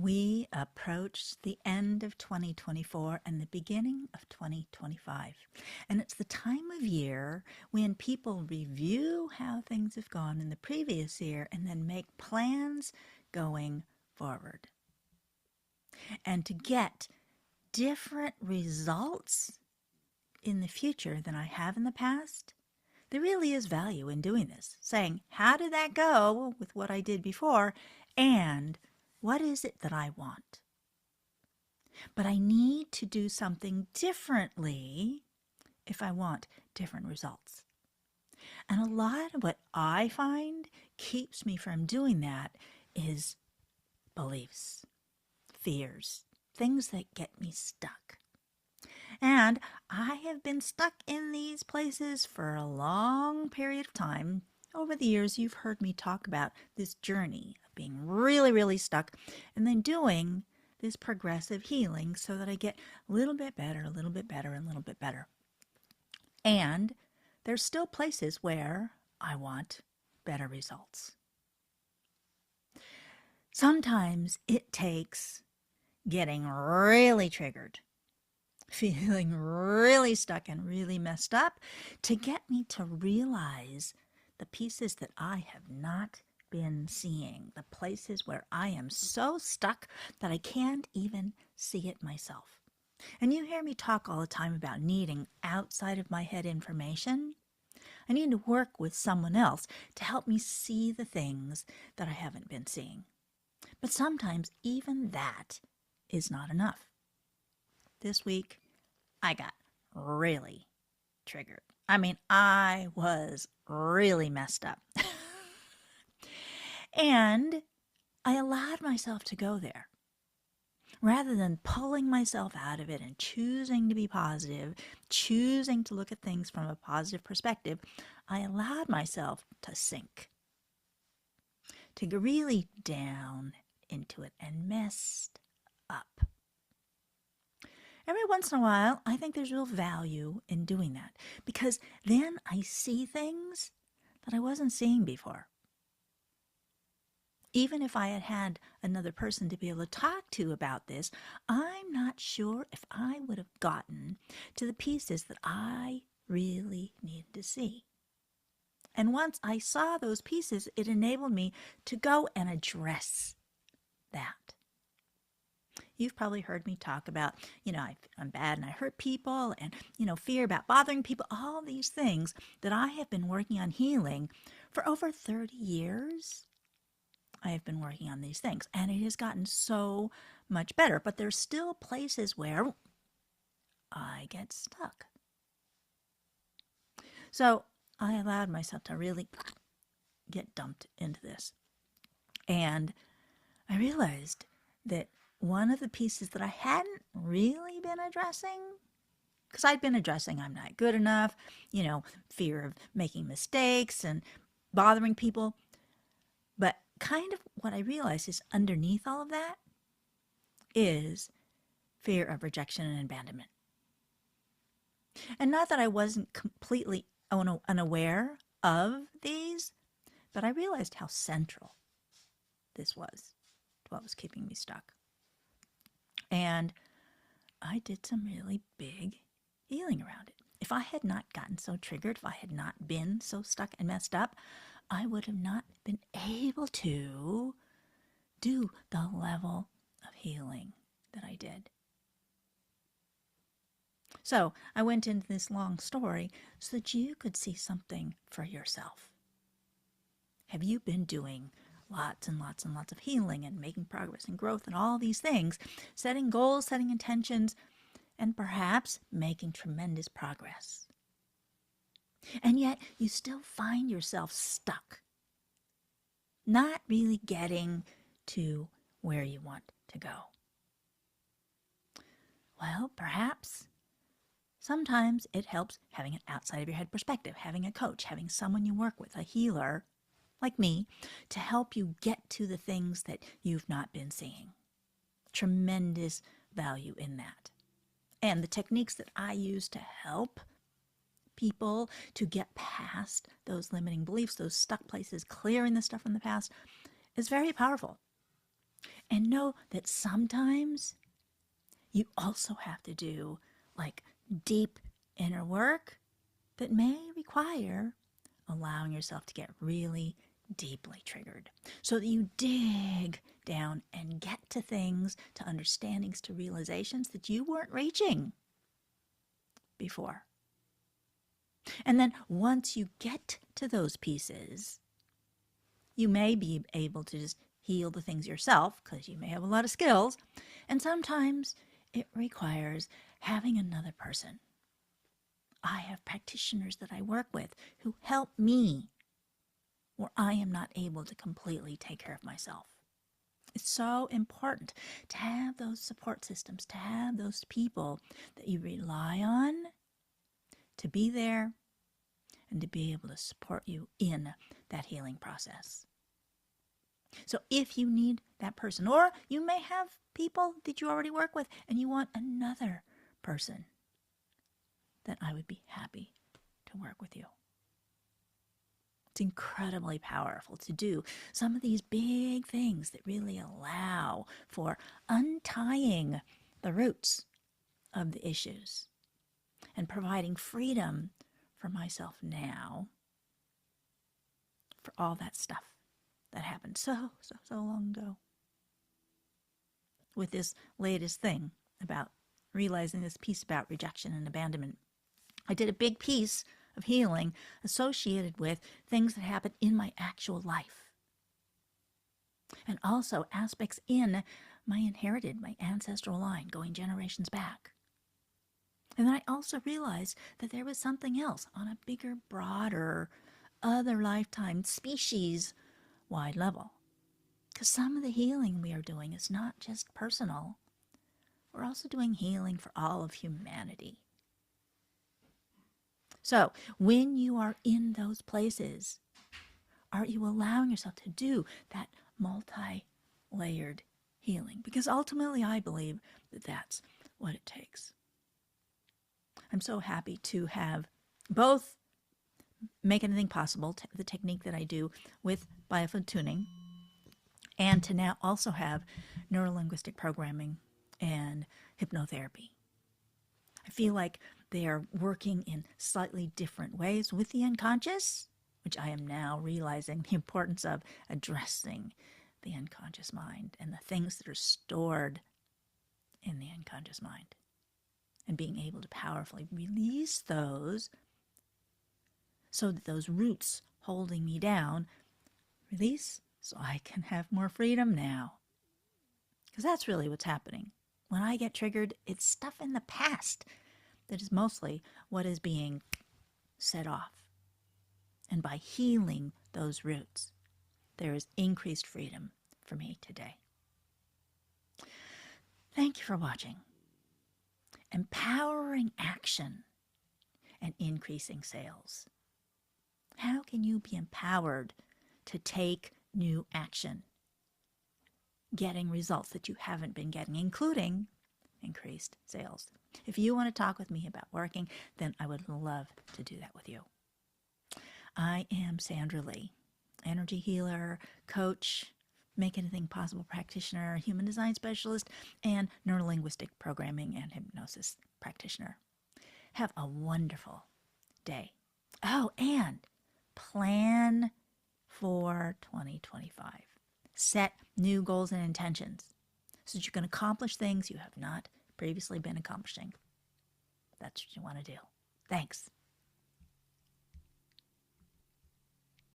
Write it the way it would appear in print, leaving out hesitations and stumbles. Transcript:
We approach the end of 2024 and the beginning of 2025. And it's the time of year when people review how things have gone in the previous year and then make plans going forward. And to get different results in the future than I have in the past, there really is value in doing this. Saying, how did that go with what I did before? And what is it that I want? But I need to do something differently if I want different results. And a lot of what I find keeps me from doing that is beliefs, fears, things that get me stuck. And I have been stuck in these places for a long period of time. Over the years, you've heard me talk about this journey of being really, really stuck and then doing this progressive healing so that I get a little bit better, a little bit better, and a little bit better. And there's still places where I want better results. Sometimes it takes getting really triggered, feeling really stuck and really messed up to get me to realize the pieces that I have not been seeing, the places where I am so stuck that I can't even see it myself. And you hear me talk all the time about needing outside of my head information. I need to work with someone else to help me see the things that I haven't been seeing. But sometimes even that is not enough. This week, I got really triggered. I was really messed up. And I allowed myself to go there. Rather than pulling myself out of it and choosing to be positive, choosing to look at things from a positive perspective, I allowed myself to sink, to go really down into it and messed up. Every once in a while, I think there's real value in doing that because then I see things that I wasn't seeing before. Even if I had had another person to be able to talk to about this, I'm not sure if I would have gotten to the pieces that I really needed to see. And once I saw those pieces, it enabled me to go and address that. You've probably heard me talk about, I'm bad and I hurt people and, fear about bothering people, all these things that I have been working on healing for over 30 years. I have been working on these things and it has gotten so much better, but there's still places where I get stuck. So I allowed myself to really get dumped into this. And I realized that one of the pieces that I hadn't really been addressing, because I'd been addressing I'm not good enough, fear of making mistakes and bothering people. But kind of what I realized is underneath all of that is fear of rejection and abandonment. And not that I wasn't completely unaware of these, but I realized how central this was to what was keeping me stuck. And I did some really big healing around it. If I had not gotten so triggered, if I had not been so stuck and messed up, I would have not been able to do the level of healing that I did. So I went into this long story so that you could see something for yourself. Have you been doing lots and lots and lots of healing and making progress and growth and all these things, setting goals, setting intentions, and perhaps making tremendous progress? And yet you still find yourself stuck, not really getting to where you want to go. Well, perhaps sometimes it helps having an outside of your head perspective, having a coach, having someone you work with, a healer like me, to help you get to the things that you've not been seeing. Tremendous value in that. And the techniques that I use to help people to get past those limiting beliefs, those stuck places, clearing the stuff from the past, is very powerful. And know that sometimes you also have to do like deep inner work that may require allowing yourself to get really deeply triggered so that you dig down and get to things, to understandings, to realizations that you weren't reaching before. And then once you get to those pieces, you may be able to just heal the things yourself because you may have a lot of skills. And sometimes it requires having another person. I have practitioners that I work with who help me where I am not able to completely take care of myself. It's so important to have those support systems, to have those people that you rely on to be there and to be able to support you in that healing process. So if you need that person, or you may have people that you already work with and you want another person, then I would be happy to work with you. It's incredibly powerful to do some of these big things that really allow for untying the roots of the issues and providing freedom for myself now for all that stuff that happened so long ago. With this latest thing about realizing this piece about rejection and abandonment, I did a big piece of healing associated with things that happened in my actual life. And also aspects in my inherited, my ancestral line, going generations back. And then I also realized that there was something else on a bigger, broader, other lifetime, species-wide level. Because some of the healing we are doing is not just personal. We're also doing healing for all of humanity. So when you are in those places, are you allowing yourself to do that multi-layered healing? Because ultimately I believe that that's what it takes. I'm so happy to have both Make Anything Possible, the technique that I do with biofield tuning, and to now also have neurolinguistic programming and hypnotherapy. I feel like they are working in slightly different ways with the unconscious, which I am now realizing the importance of addressing the unconscious mind and the things that are stored in the unconscious mind and being able to powerfully release those so that those roots holding me down release so I can have more freedom now. Because that's really what's happening. When I get triggered, it's stuff in the past that is mostly what is being set off. And by healing those roots, there is increased freedom for me today. Thank you for watching. Empowering action and increasing sales. How can you be empowered to take new action, getting results that you haven't been getting, including increased sales? If you want to talk with me about working, then I would love to do that with you. I am Sandra Lee, energy healer, coach, Make Anything Possible practitioner, human design specialist, and neurolinguistic programming and hypnosis practitioner. Have a wonderful day. Oh, and plan for 2025. Set new goals and intentions so that you can accomplish things you have not previously been accomplishing. That's what you want to do. Thanks.